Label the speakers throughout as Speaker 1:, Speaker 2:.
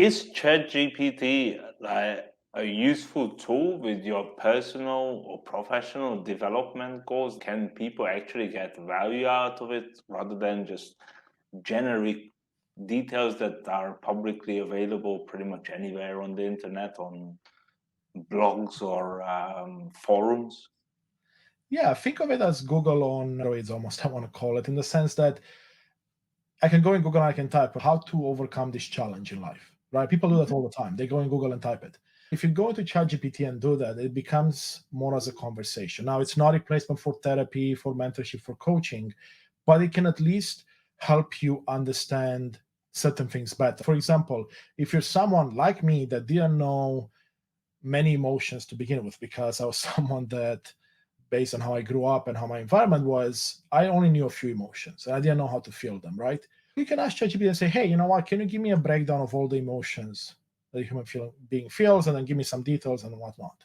Speaker 1: Is ChatGPT like a useful tool with your personal or professional development goals? Can people actually get value out of it rather than just generic details that are publicly available pretty much anywhere on the internet, on blogs or forums?
Speaker 2: Yeah, think of it as Google on steroids almost, I want to call it, in the sense that I can go in Google and I can type how to overcome this challenge in life, right? People do that
Speaker 1: Mhm.
Speaker 2: all the time. They go in Google and type it. If you go into ChatGPT and do that, it becomes more as a conversation. Now, it's not a replacement for therapy, for mentorship, for coaching, but it can at least help you understand certain things better. For example, if you're someone like me that didn't know many emotions to begin with, because I was someone that, based on how I grew up and how my environment was, I only knew a few emotions and I didn't know how to feel them, right? You can ask ChatGPT and say, hey, you know what? Can you give me a breakdown of all the emotions that a being feels, and then give me some details and whatnot?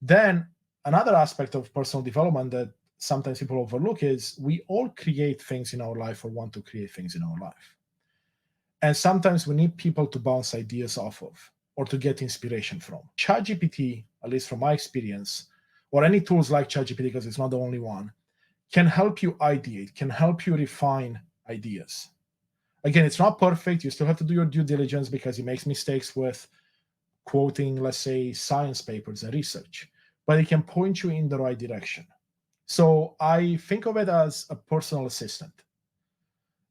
Speaker 2: Then another aspect of personal development that sometimes people overlook is we all create things in our life or want to create things in our life. And sometimes we need people to bounce ideas off of or to get inspiration from. ChatGPT, at least from my experience, or any tools like ChatGPT, because it's not the only one, can help you ideate, can help you refine ideas. Again, it's not perfect. You still have to do your due diligence because it makes mistakes with quoting, let's say, science papers and research, but it can point you in the right direction. So I think of it as a personal assistant.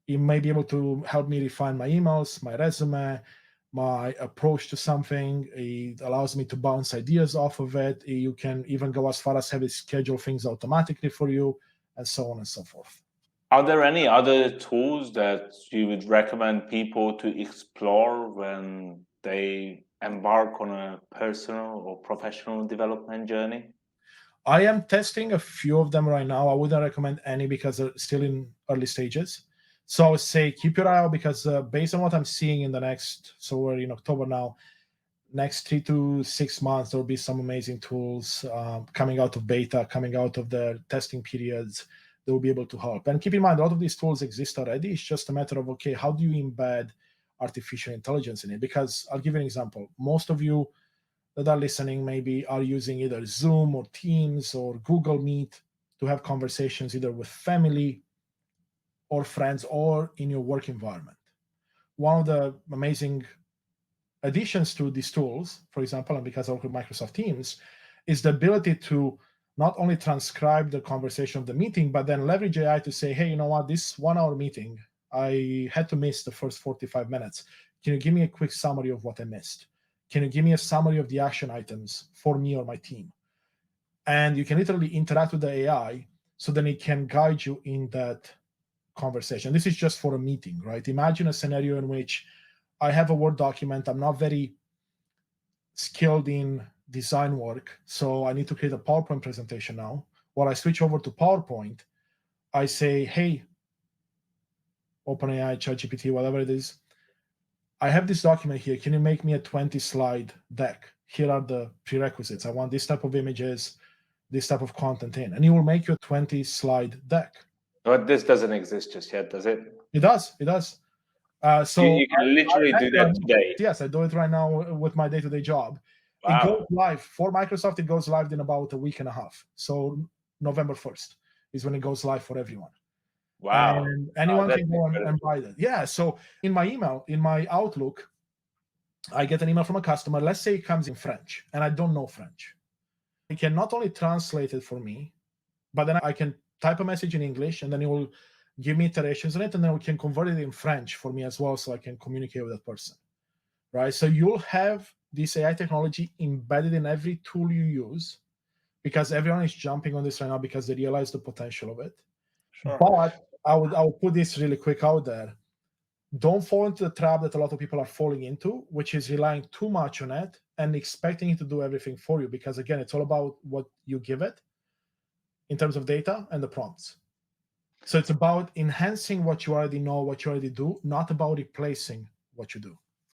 Speaker 2: It may be able to help me refine my emails, my resume, my approach to something. It allows me to bounce ideas off of it. You can even go as far as have it schedule things automatically for you, and so on and so forth.
Speaker 1: Are there any other tools that you would recommend people to explore when they embark on a personal or professional development journey?
Speaker 2: I am testing a few of them right now. I wouldn't recommend any because they're still in early stages. So I would say keep your eye out because based on what I'm seeing in the next, so we're in October now, next 3 to 6 months, there will be some amazing tools coming out of beta, coming out of the testing periods that will be able to help. And keep in mind, a lot of these tools exist already. It's just a matter of, okay, how do you embed artificial intelligence in it? Because I'll give you an example. Most of you that are listening maybe are using either Zoom or Teams or Google Meet to have conversations either with family or friends or in your work environment. One of the amazing additions to these tools, for example, and because I work with Microsoft Teams, is the ability to not only transcribe the conversation of the meeting, but then leverage AI to say, hey, you know what, this 1 hour meeting, I had to miss the first 45 minutes. Can you give me a quick summary of what I missed? Can you give me a summary of the action items for me or my team? And you can literally interact with the AI so then it can guide you in that conversation. This is just for a meeting, right? Imagine a scenario in which I have a Word document. I'm not very skilled in design work, so I need to create a PowerPoint presentation now. While I switch over to PowerPoint, I say, hey, OpenAI, ChatGPT, whatever it is, I have this document here. Can you make me a 20-slide deck? Here are the prerequisites. I want this type of images, this type of content in. And it will make you a 20-slide deck.
Speaker 1: But this doesn't exist just yet, does it?
Speaker 2: It does. It does.
Speaker 1: You,
Speaker 2: So
Speaker 1: you can literally do that today.
Speaker 2: yes, I do it right now with my day-to-day job. It goes
Speaker 1: Wow.
Speaker 2: live for Microsoft. It goes live in about a week and a half. So November 1st is when it goes live for everyone,
Speaker 1: Wow.
Speaker 2: and anyone
Speaker 1: That's
Speaker 2: can go and
Speaker 1: incredible.
Speaker 2: buy that. Yeah. So in my email, in my Outlook, I get an email from a customer. Let's say it comes in French, and I don't know French. It can not only translate it for me, but then I can type a message in English, and then it will give me iterations on it, and then we can convert it in French for me as well, so I can communicate with that person. Right? So you'll have this AI technology embedded in every tool you use because everyone is jumping on this right now because they realize the potential of it.
Speaker 1: Sure.
Speaker 2: But I would put this really quick out there. Don't fall into the trap that a lot of people are falling into, which is relying too much on it and expecting it to do everything for you. Because again, it's all about what you give it in terms of data and the prompts. So it's about enhancing what you already know, what you already do, not about replacing what you do.